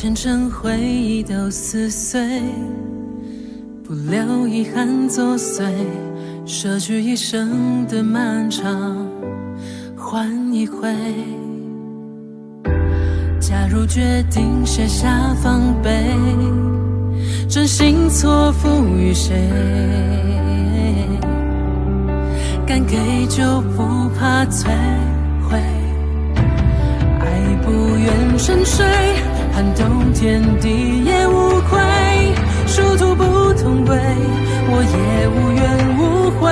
前尘回忆都撕碎，不留遗憾作祟，舍去一生的漫长换一回。假如决定卸下防备，真心错付于谁，敢给就不怕摧毁，爱不愿沉睡，撼动天地也无愧，殊途不同轨，我也无怨无悔。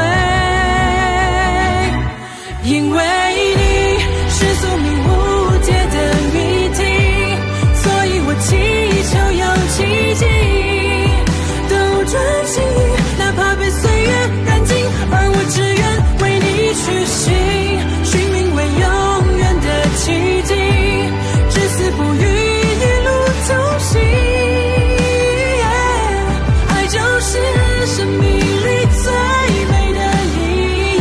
因为你是宿命无解的谜题，所以我祈求有奇迹，斗转星移，哪怕被岁月染尽，而我只愿为你去行，寻名为永远的奇迹，至死不渝，一路同行。爱就是生命里最美的意义。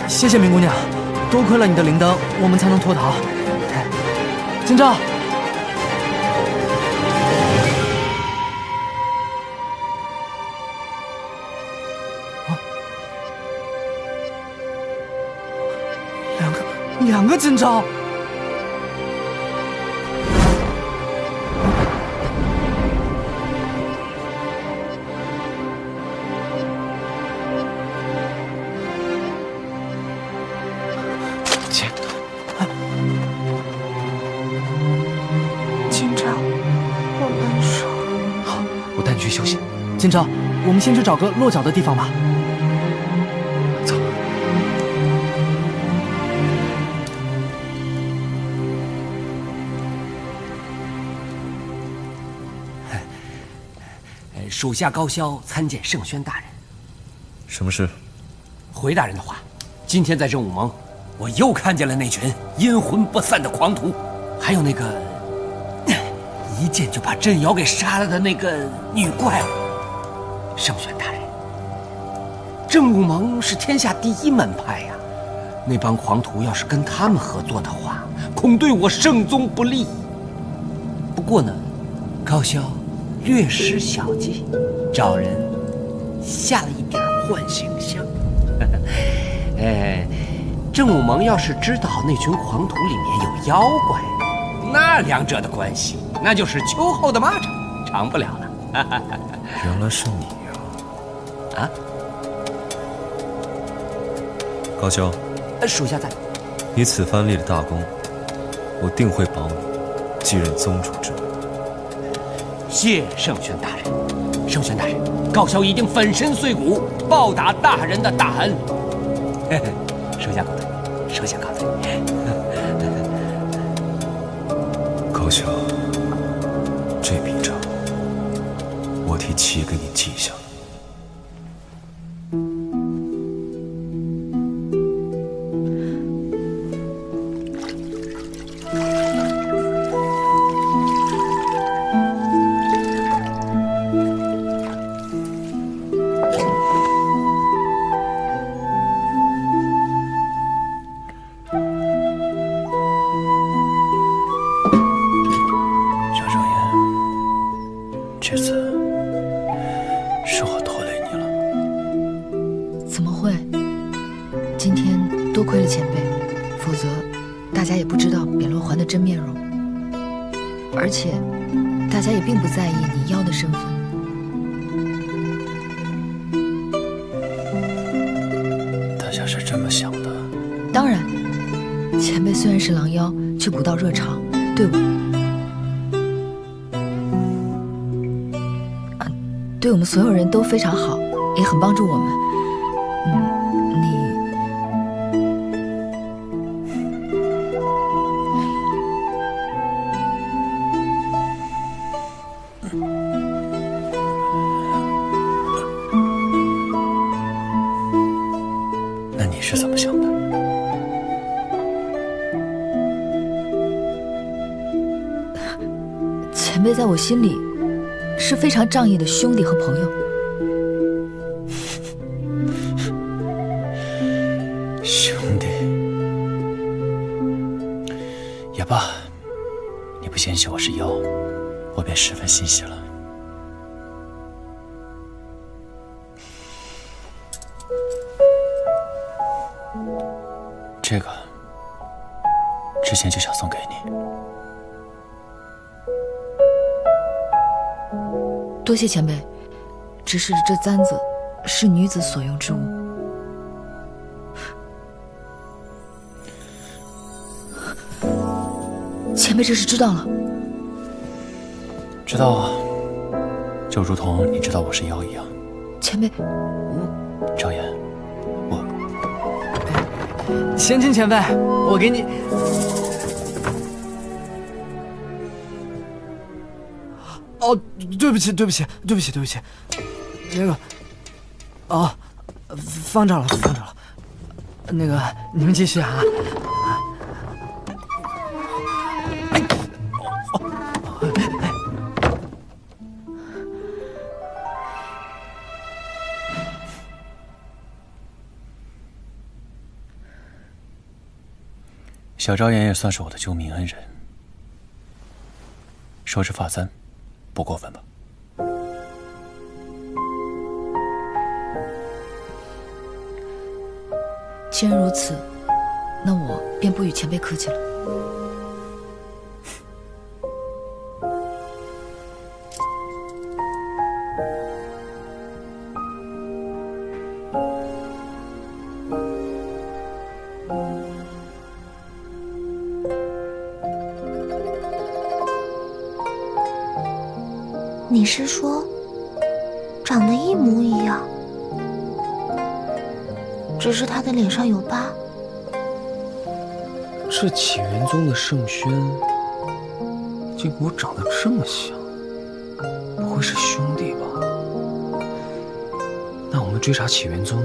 谢谢明姑娘，多亏了你的灵灯，我们才能脱逃。今朝，两个今朝。今朝，我们先去找个落脚的地方吧。走。属下高萧参见圣宣大人。什么事？回大人的话，今天在真武盟，我又看见了那群阴魂不散的狂徒，还有那个一剑就把镇瑶给杀了的那个女怪物。圣宣大人，真武盟是天下第一门派呀，那帮狂徒要是跟他们合作的话，恐对我圣宗不利。不过呢，高萧略施小计，找人下了一点幻形香。真武盟要是知道那群狂徒里面有妖怪，那两者的关系那就是秋后的蚂蚱，长不了了。原来是你呀！啊，高萧，属下在。你此番立了大功，我定会保你继任宗主之位。谢圣宣大人，圣宣大人，高萧一定粉身碎骨报答大人的大恩。属下告退，属下告退。高萧，这笔账我替齐给你记下了。这次是我拖累你了。怎么会？今天多亏了前辈，否则大家也不知道扁罗环的真面容，而且大家也并不在意你妖的身份。大家是这么想的？当然，前辈虽然是狼妖，却古道热肠，对我，对我们所有人都非常好，也很帮助我们。那你是怎么想的？前辈在我心里是非常仗义的兄弟和朋友。兄弟，也罢，你不嫌弃我是妖，我便十分欣喜了。这个之前就想送给你。多谢前辈，只是这簪子是女子所用之物。前辈这是知道了？知道啊，就如同你知道我是妖一样。前辈，赵岩，贤清前辈，我给你。哦，对不起，对不起，对不起，对不起，那个，哦，放这儿了，放这儿了。那个，你们继续啊。小昭言也算是我的救命恩人，收这发簪，不过分吧？既然如此，那我便不与前辈客气了。你是说，长得一模一样，只是他的脸上有疤？这启元宗的圣轩，竟和我长得这么像，不会是兄弟吧？那我们追查启元宗，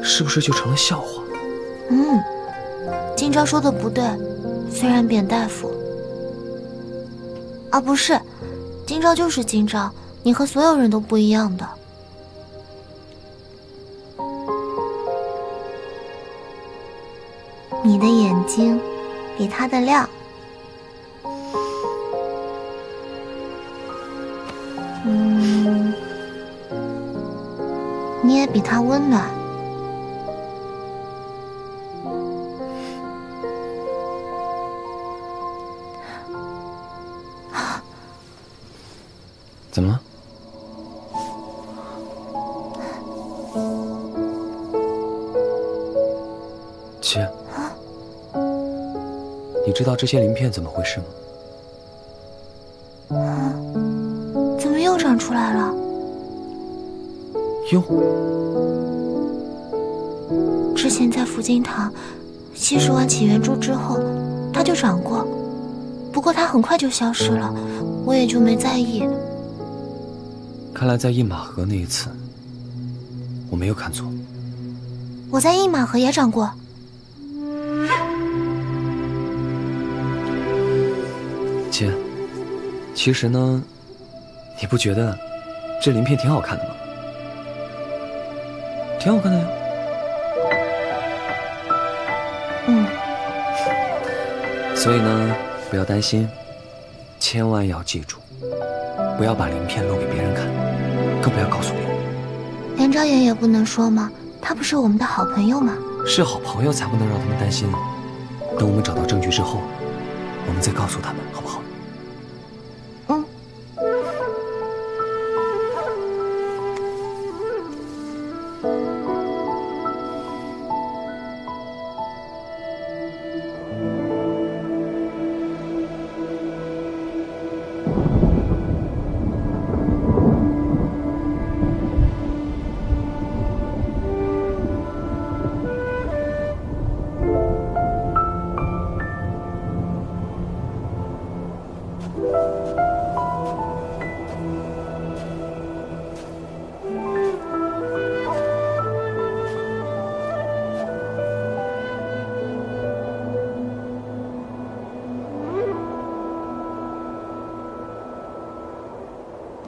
是不是就成了笑话？今朝说的不对，虽然贬大夫，啊不是。今朝就是今朝，你和所有人都不一样的。你的眼睛比他的亮，你也比他温暖。怎么了？姐，你知道这些鳞片怎么回事吗？怎么又长出来了？哟，之前在福金堂吸食完起源珠之后，它就长过，不过它很快就消失了，我也就没在意。看来在印马河那一次，我没有看错。我在印马河也长过。姐，其实呢，你不觉得这鳞片挺好看的吗？挺好看的呀。所以呢，不要担心，千万要记住，不要把鳞片露给别人看，更不要告诉别人。连昭言也不能说吗？他不是我们的好朋友吗？是好朋友才不能让他们担心。等我们找到证据之后，我们再告诉他们，好不好？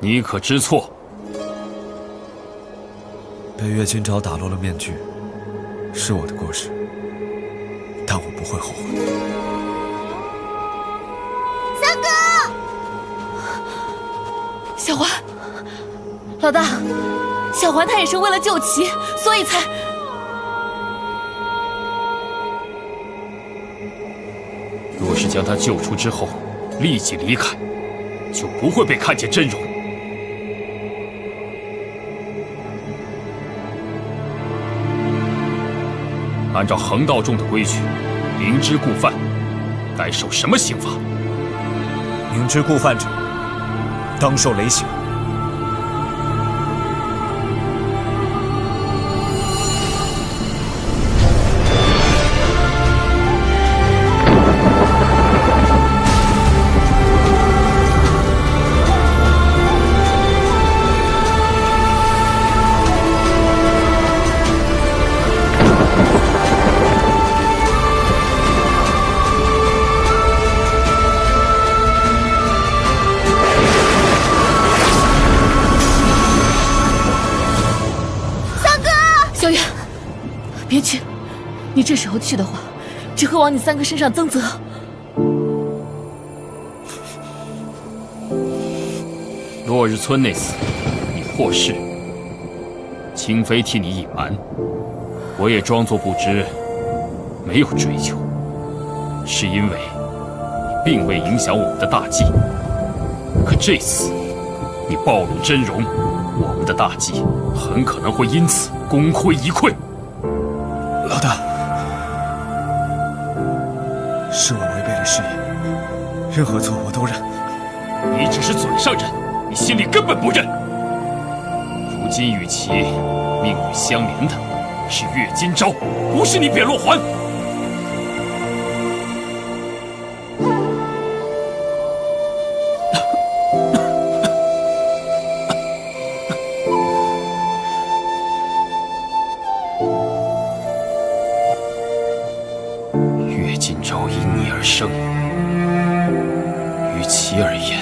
你可知错？被岳金钊打落了面具，是我的过失，但我不会后悔。三哥，小环，老大，小环他也是为了救齐，所以才……若是将他救出之后，立即离开，就不会被看见真容。按照横道中的规矩，明知故犯，该受什么刑罚？明知故犯者，当受雷刑。别去，你这时候去的话，只会往你三哥身上增责。落日村那次，你破事，清妃替你隐瞒，我也装作不知，没有追究，是因为你并未影响我们的大计。可这次，你暴露真容，我们的大计很可能会因此功亏一篑。老大，是我违背了誓言，任何错我都认。你只是嘴上认，你心里根本不认。如今与其命运相连的是岳金钊，不是你扁落环。岳金钊因你而生，于其而言，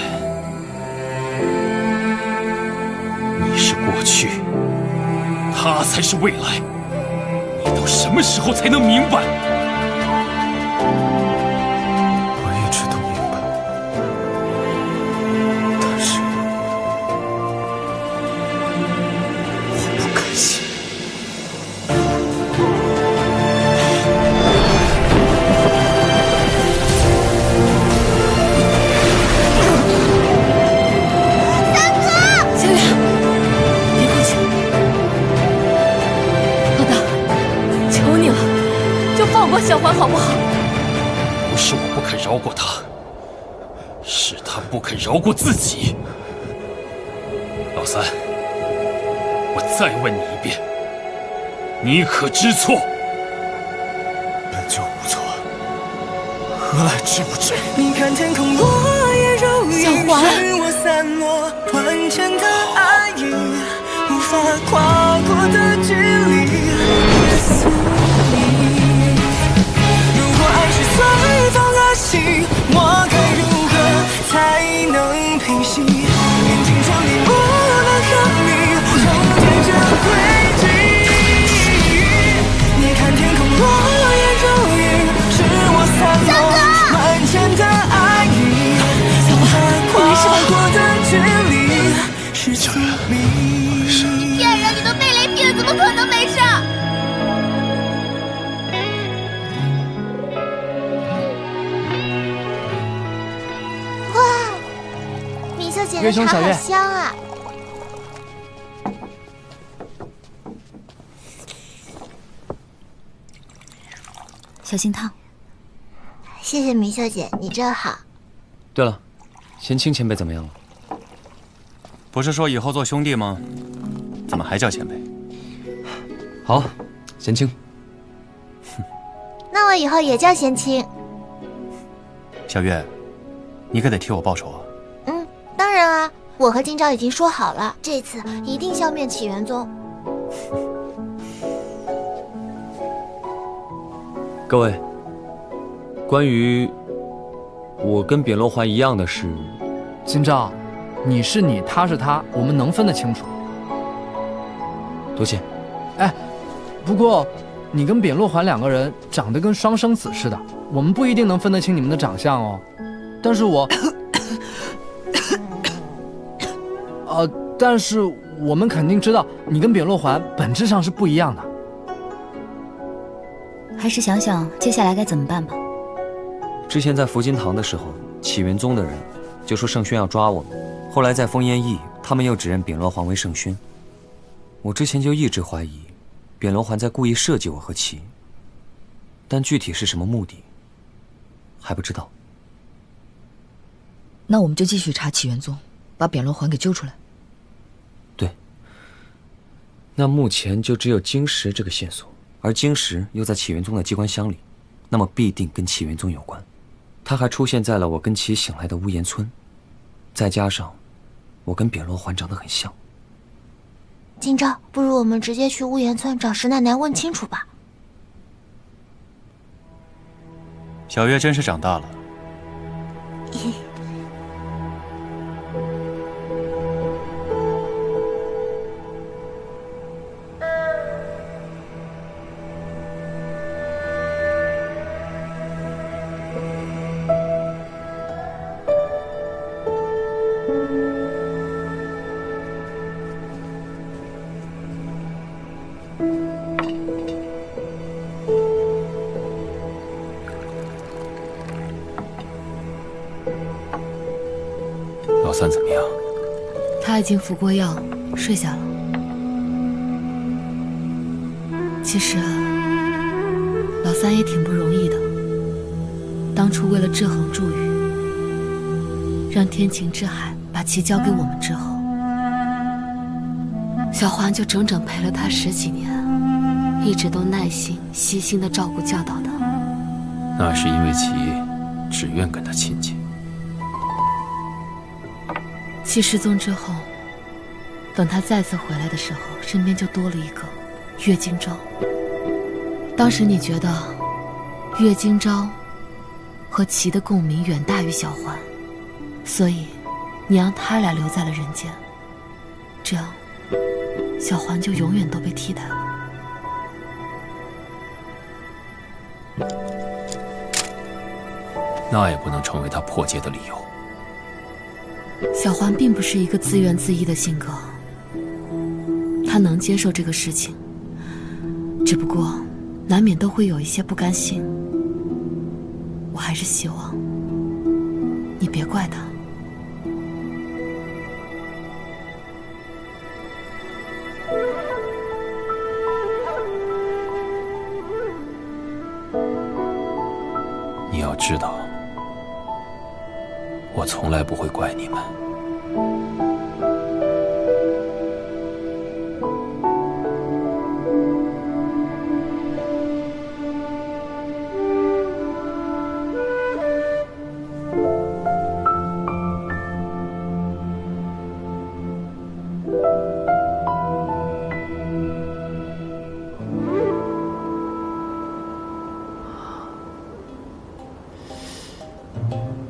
你是过去，他才是未来。你到什么时候才能明白？我一直都明白，但是我不甘心。放过小环好不好？不是我不肯饶过他，是他不肯饶过自己。老三，我再问你一遍，你可知错？本就无错，何来知不知？你看天空落叶如雨，是我散落万千的爱意，无法跨过的距离。随风而行，我该如何才能平息？眼睛中你不能和你重叠着轨迹。你看天空落叶如雨，是我散落万千的爱意，无法跨过的距离是宿命。骗人！你都被雷劈了，怎么可能没事？岳兄小月，好香啊！小心烫。谢谢明秀姐，你真好。对了，贤清前辈怎么样了？不是说以后做兄弟吗？怎么还叫前辈？好，贤清。那我以后也叫贤清。小月，你可得替我报仇啊！当然啊，我和金钊已经说好了，这次一定消灭启元宗。各位，关于我跟扁落环一样的事，金钊，你是你，他是他，我们能分得清楚。多谢。哎，不过你跟扁洛环两个人长得跟双生子似的，我们不一定能分得清你们的长相哦。但是但是我们肯定知道你跟扁洛环本质上是不一样的。还是想想接下来该怎么办吧。之前在福金堂的时候，启元宗的人就说圣轩要抓我们，后来在风烟驿，他们又指认扁罗环为圣轩。我之前就一直怀疑，扁罗环在故意设计我和齐，但具体是什么目的，还不知道。那我们就继续查启元宗，把扁罗环给揪出来。对。那目前就只有晶石这个线索，而晶石又在启元宗的机关箱里，那么必定跟启元宗有关。他还出现在了我跟齐醒来的屋檐村，再加上我跟扁罗环长得很像。今朝，不如我们直接去屋檐村找石奶奶问清楚吧。小月真是长大了。老三怎么样？他已经服过药，睡下了。其实啊，老三也挺不容易的。当初为了制衡祝宇，让天晴之海把其交给我们之后，小环就整整陪了他10几年，一直都耐心细心地照顾教导他。那是因为其只愿跟他亲近。其失踪之后，等他再次回来的时候，身边就多了一个岳金昭。当时你觉得岳金昭和齐的共鸣远大于小环，所以你让他俩留在了人间，这样小环就永远都被替代了。那也不能成为他破戒的理由。小环并不是一个自怨自艾的性格，他能接受这个事情，只不过难免都会有一些不甘心。我还是希望你别怪他。你要知道，我从来不会怪你们。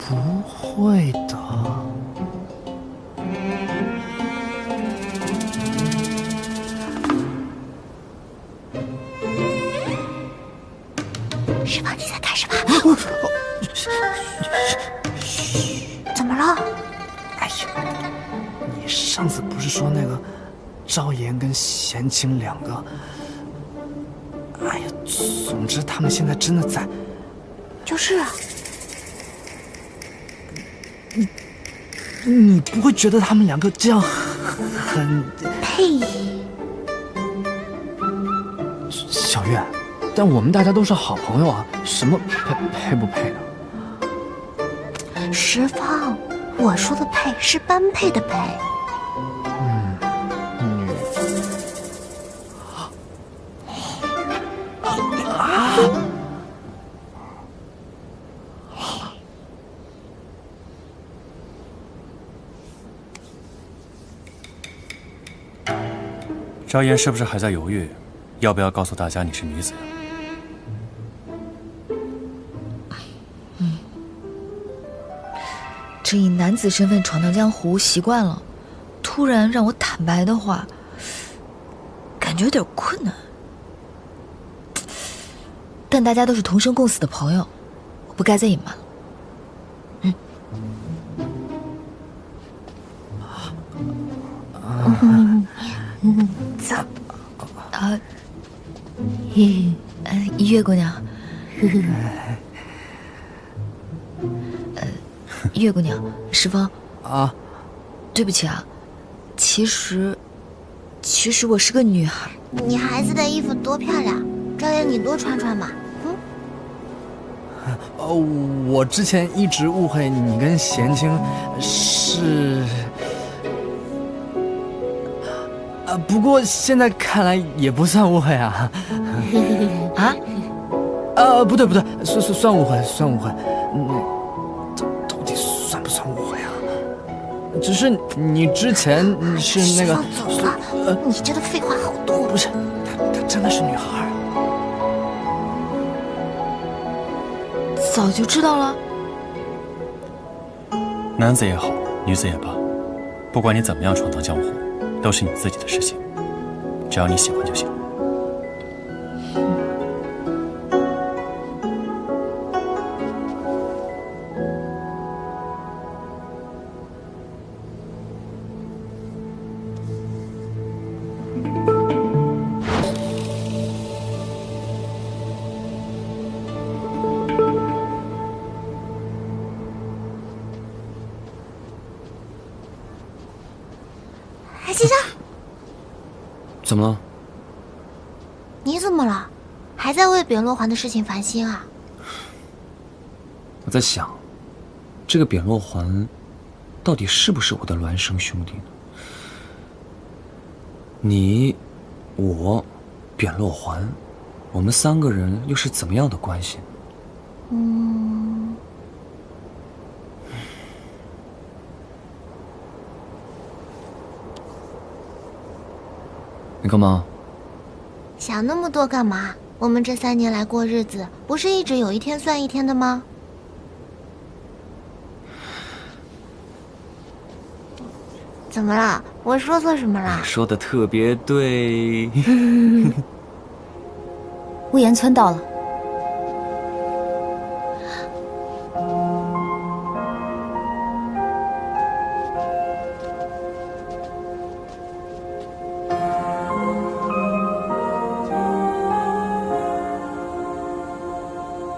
不会的。是吧？你在干什么？怎么了？哎呀，你上次不是说那个赵岩跟贤清两个？哎呀，总之他们现在真的在。就是啊。你不会觉得他们两个这样很配？小月，但我们大家都是好朋友啊，什么配不配的？石方，我说的配是般配的配。赵岩是不是还在犹豫，要不要告诉大家你是女子？这以男子身份闯荡江湖习惯了，突然让我坦白的话，感觉有点困难。但大家都是同生共死的朋友，我不该再隐瞒了。走。月姑娘。月姑娘，石峰啊，对不起啊，其实我是个女孩。女孩子的衣服多漂亮，照样你多穿穿嘛。我之前一直误会你跟贤青是，不过现在看来也不算误会啊。不对，算误会，算误会。到底算不算误会啊？只是你之前是那个……走了，你这个废话好多。不是，她真的是女孩。早就知道了。男子也好，女子也罢，不管你怎么样闯荡江湖，都是你自己的事情，只要你喜欢就行。金章，怎么了？你怎么了？还在为扁落环的事情烦心啊？我在想，这个扁落环到底是不是我的孪生兄弟呢？你、我、扁落环，我们三个人又是怎么样的关系呢？你干嘛？想那么多干嘛？我们这3年来过日子，不是一直有一天算一天的吗？怎么了？我说错什么了？说的特别对。乌岩村到了。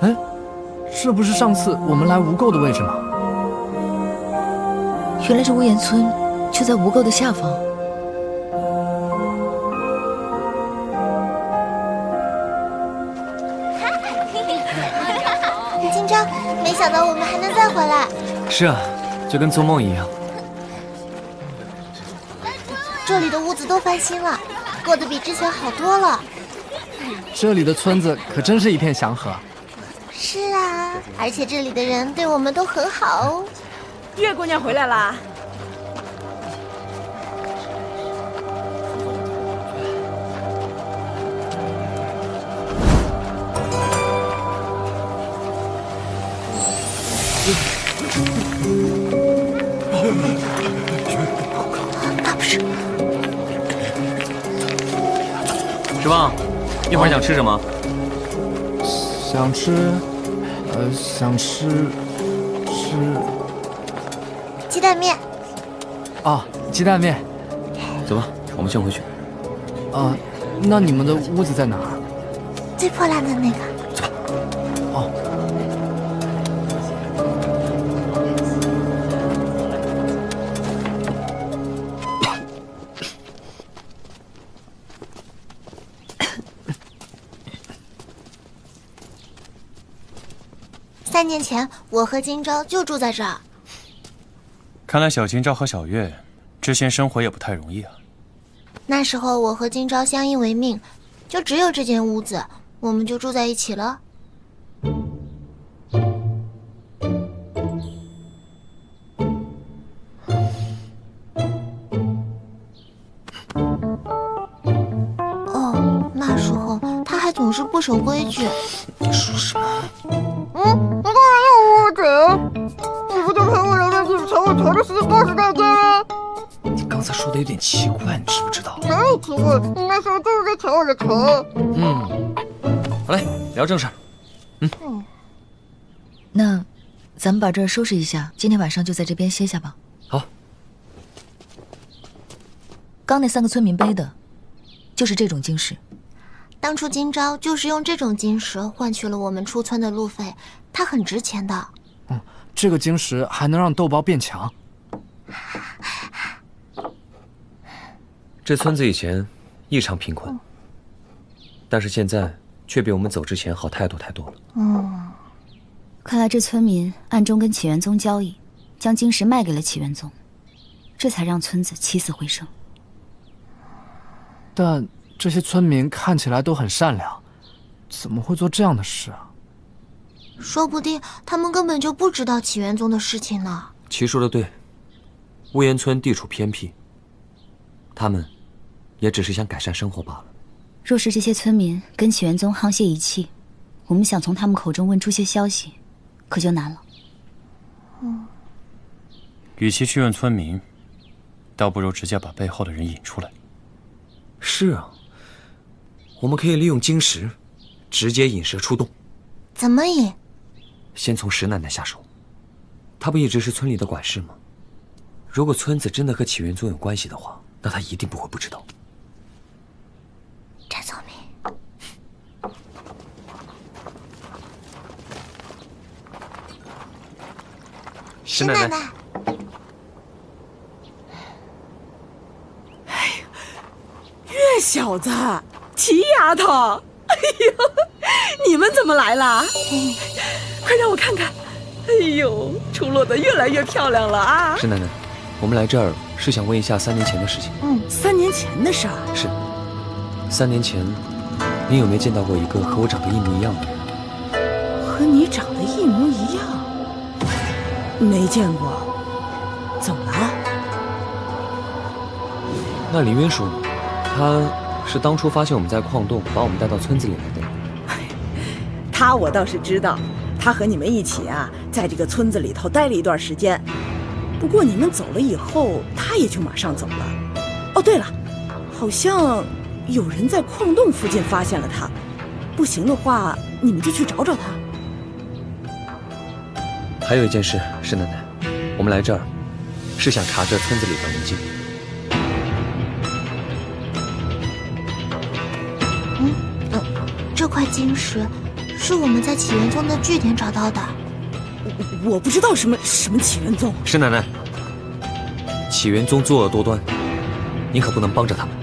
哎，这不是上次我们来无垢的位置吗？原来这乌岩村就在无垢的下方。金章，没想到我们还能再回来。是啊，就跟做梦一样。这里的屋子都翻新了，过得比之前好多了。这里的村子可真是一片祥和。是啊，而且这里的人对我们都很好。月姑娘回来啦！他不是。石棒，一会儿想吃什么？想吃鸡蛋面。哦，鸡蛋面。走吧，我们先回去。那你们的屋子在哪儿？最破烂的那个。走吧。哦。3年前，我和金钊就住在这儿。看来小金钊和小月之前生活也不太容易啊。那时候我和金钊相依为命，就只有这间屋子，我们就住在一起了。哦，那时候他还总是不守规矩。你说什么？你干嘛要捂我嘴？你不就陪我聊天去刚才说的有点奇怪，你知不知道？哪有奇怪？你那时候就是在挑我的头。好嘞，聊正事儿。那咱们把这儿收拾一下，今天晚上就在这边歇下吧。好。刚那3个村民背的，就是这种晶石。当初金昭就是用这种晶石换取了我们出村的路费，它很值钱的。这个晶石还能让豆包变强。这村子以前异常贫困，但是现在却比我们走之前好太多太多了。看来这村民暗中跟起源宗交易，将晶石卖给了起源宗，这才让村子起死回生。但这些村民看起来都很善良，怎么会做这样的事啊？说不定他们根本就不知道起源宗的事情呢。齐说的对，乌岩村地处偏僻，他们也只是想改善生活罢了。若是这些村民跟起源宗沆瀣一气，我们想从他们口中问出些消息，可就难了。与其去问村民，倒不如直接把背后的人引出来。是啊，我们可以利用晶石，直接引蛇出洞。怎么引？先从石奶奶下手，她不一直是村里的管事吗？如果村子真的和起源宗有关系的话，那她一定不会不知道。真聪明。石奶奶。月小子，齐丫头，哎呦，你们怎么来了？快让我看看。哎呦，出落得越来越漂亮了啊！石奶奶，我们来这儿是想问一下3年前的事情。3年前的事儿。是，3年前，您有没有见到过一个和我长得一模一样的人？和你长得一模一样？没见过。怎么了？那林渊说呢？他是当初发现我们在矿洞，把我们带到村子里来的。他我倒是知道，他和你们一起啊，在这个村子里头待了一段时间。不过你们走了以后，他也就马上走了。哦，对了，好像有人在矿洞附近发现了他。不行的话，你们就去找找他。还有一件事，石奶奶，我们来这儿是想查这村子里的灵晶。这块晶石是我们在起源宗的据点找到的。我不知道什么起源宗。石奶奶，起源宗作恶多端，您可不能帮着他们。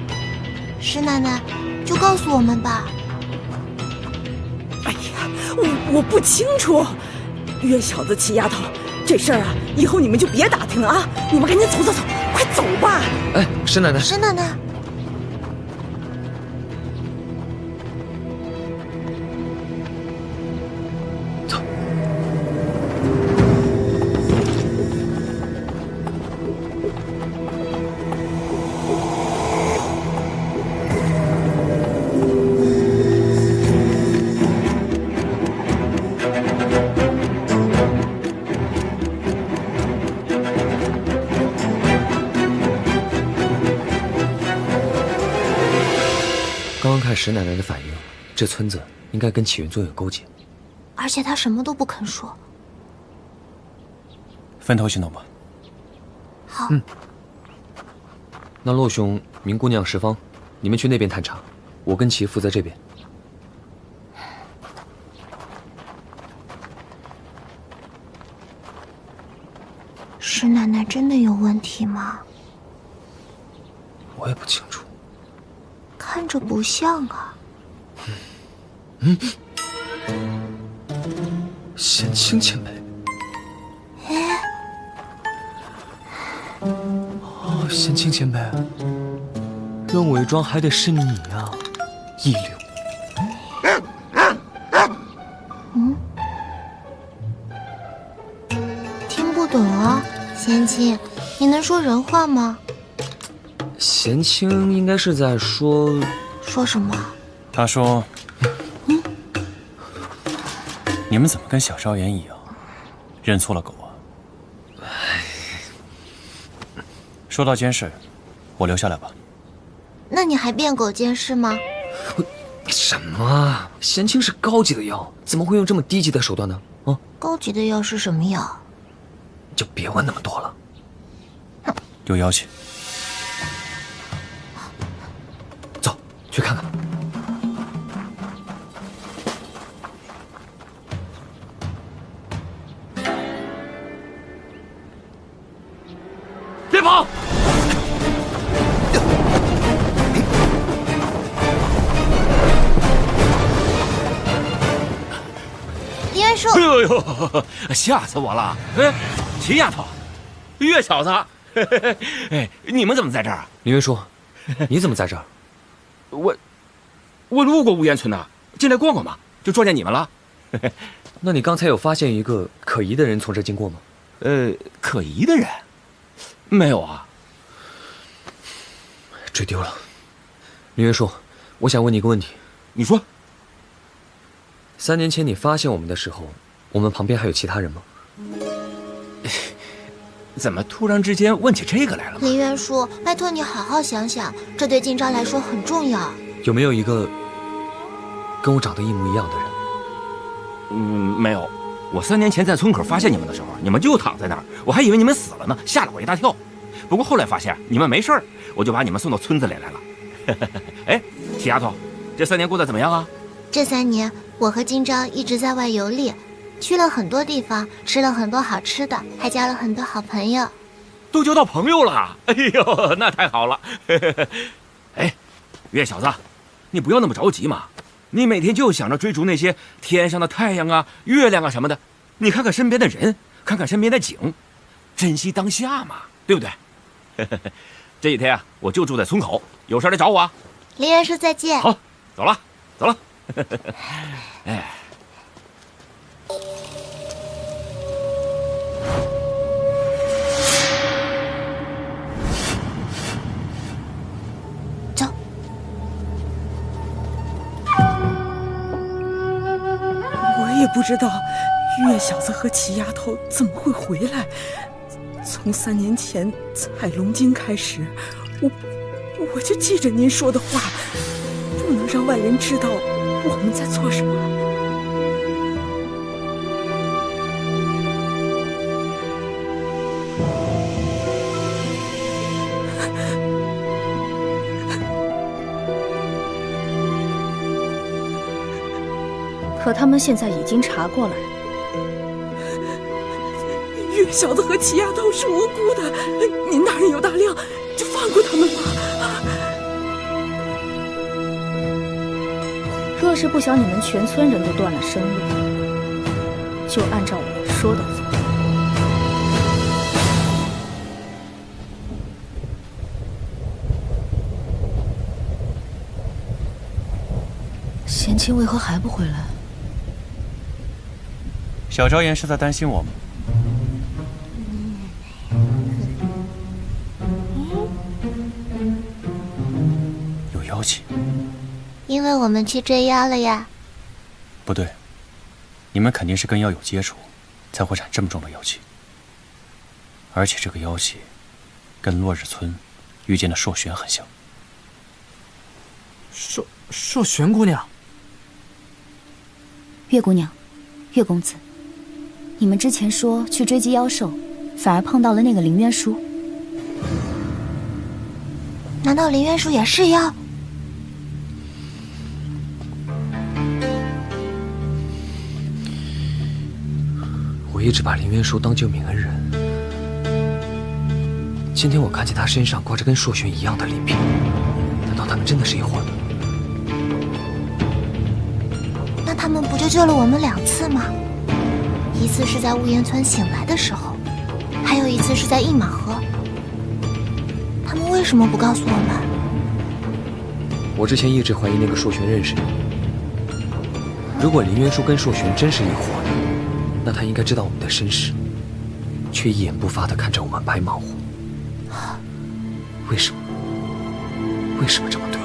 石奶奶，就告诉我们吧。哎呀，我不清楚。月小子，齐丫头，这事儿啊，以后你们就别打听了啊！你们赶紧走，快走吧！哎，石奶奶，石奶奶。刚刚看石奶奶的反应，这村子应该跟起源宗有勾结，而且她什么都不肯说。分头行动吧。好。那洛兄、明姑娘、石方，你们去那边探查，我跟齐负责这边。石奶奶真的有问题吗？我也不清楚。看着不像啊。贤清前辈。哦，贤清前辈，用伪装还得是你啊，一流。听不懂啊，贤清，你能说人话吗？贤清应该是在说什么？他说：“你们怎么跟小少爷一样，认错了狗啊？”说到件事，我留下来吧。那你还变狗监视吗？什么？贤清是高级的药，怎么会用这么低级的手段呢？啊，高级的药是什么药？就别问那么多了。有妖气。走，去看看。别跑！林元叔！哎呦，吓死我了！哎，齐丫头，月小子，哎，你们怎么在这儿？林元叔，你怎么在这儿？我路过乌岩村呐，进来逛逛嘛，就撞见你们了。那你刚才有发现一个可疑的人从这经过吗？可疑的人？没有啊。追丢了。林元叔，我想问你一个问题。你说。3年前你发现我们的时候，我们旁边还有其他人吗？怎么突然之间问起这个来了？林元叔，拜托你好好想想，这对今朝来说很重要。有没有一个跟我长得一模一样的人？没有。我3年前在村口发现你们的时候，你们就躺在那儿，我还以为你们死了呢，吓了我一大跳。不过后来发现你们没事儿，我就把你们送到村子里来了。哎，齐丫头，这3年过得怎么样啊？这3年，我和今朝一直在外游历，去了很多地方，吃了很多好吃的，还交了很多好朋友。都交到朋友了？哎呦，那太好了。哎，月小子，你不要那么着急嘛。你每天就想着追逐那些天上的太阳啊、月亮啊什么的，你看看身边的人，看看身边的景，珍惜当下嘛，对不对？这几天啊，我就住在村口，有事来找我啊。林元叔再见。好，走了，走了。哎，走。我也不知道月小子和齐丫头怎么会回来。从3年前采龙晶开始，我就记着您说的话，不能让外人知道我们在做什么。可他们现在已经查过来，月小子和齐丫头是无辜的，您大人有大量，就放过他们吧。若是不想你们全村人都断了生路，就按照我说的做。贤清为何还不回来？小昭言是在担心我们。有妖气。因为我们去追妖了呀。不对，你们肯定是跟妖有接触，才会产这么重的妖气。而且这个妖气，跟落日村遇见的硕玄很像。硕玄姑娘。月姑娘，月公子，你们之前说去追击妖兽，反而碰到了那个林渊书。难道林渊书也是妖？我一直把林渊书当救命恩人，今天我看见他身上挂着跟硕玄一样的鳞片，难道他们真的是一伙的？那他们不就救了我们2次吗？一次是在乌岩村醒来的时候，还有一次是在印马河。他们为什么不告诉我们？我之前一直怀疑那个硕玄认识你。如果林渊书跟硕玄真是一伙的，那他应该知道我们的身世，却一言不发地看着我们白忙活。为什么？为什么这么对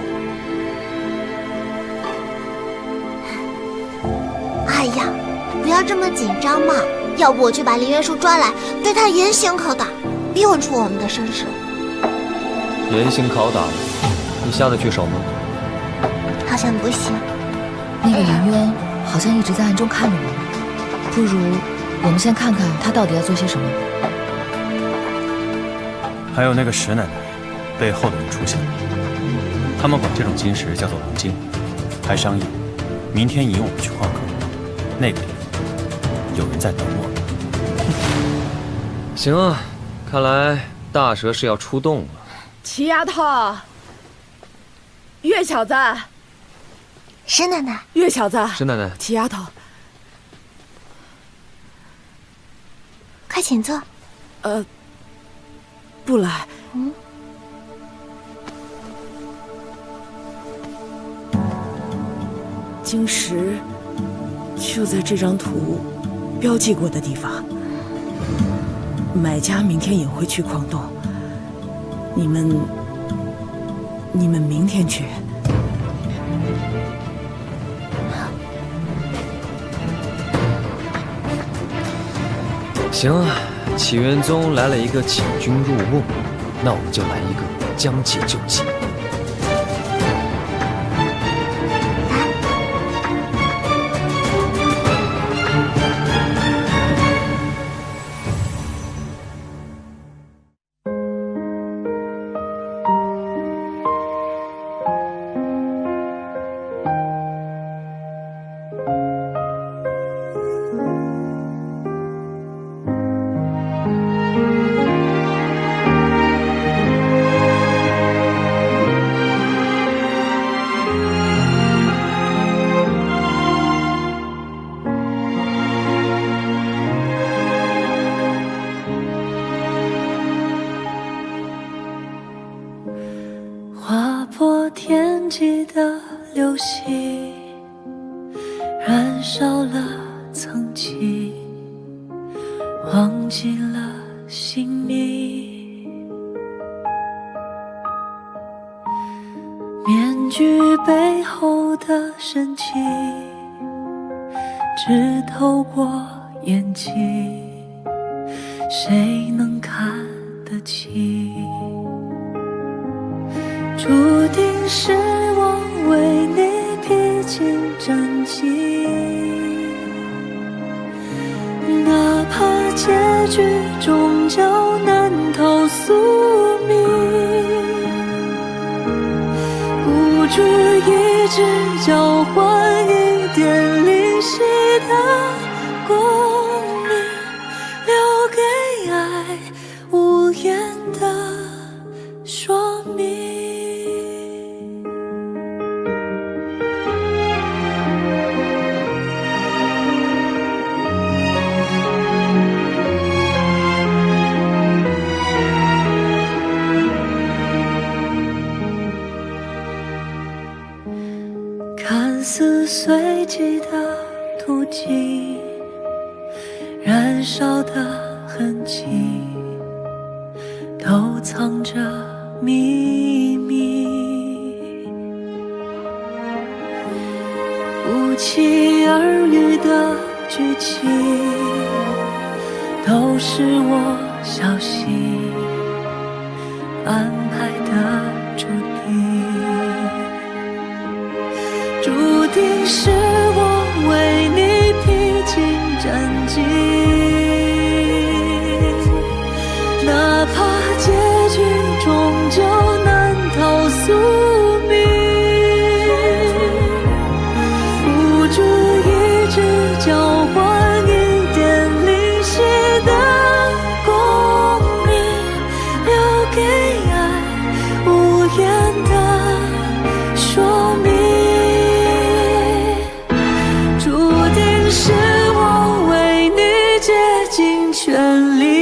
我？哎呀，不要这么紧张嘛！要不我去把林渊书抓来，对他严刑拷打，逼问出我们的身世。人形拷打了，你下得去手吗？好像不行。那个颜渊好像一直在暗中看着我们，不如我们先看看他到底要做些什么。还有那个石奶奶背后的人出现了，他们管这种金石叫做龙晶，还商议明天引我们去矿坑，那个地方有人在等我们。行啊，看来大蛇是要出动了。齐丫头，月小子，石奶奶，月小子，石奶奶，齐丫头，快请坐。不来。晶石就在这张图标记过的地方。买家明天也会去矿洞，你们明天去。行啊，启元宗来了一个请君入瓮，那我们就来一个将计就计。划破天际的流星，燃烧了曾经，忘记了姓名。面具背后的深情，只透过眼睛，谁能看得清？注定是我为你披荆斩棘，哪怕结局终究难逃宿命，孤注一掷交换一点灵犀的共鸣，留给爱无言的说明。看似随机的途径，燃烧的痕迹，都藏着秘密。不期而遇的剧情，都是我小心安排的注定。注定是我为你披荆斩棘，哪怕结局终究难逃宿命，孤注一掷交换一点灵犀的共鸣，留给爱无言的说明。是我为你竭尽全力。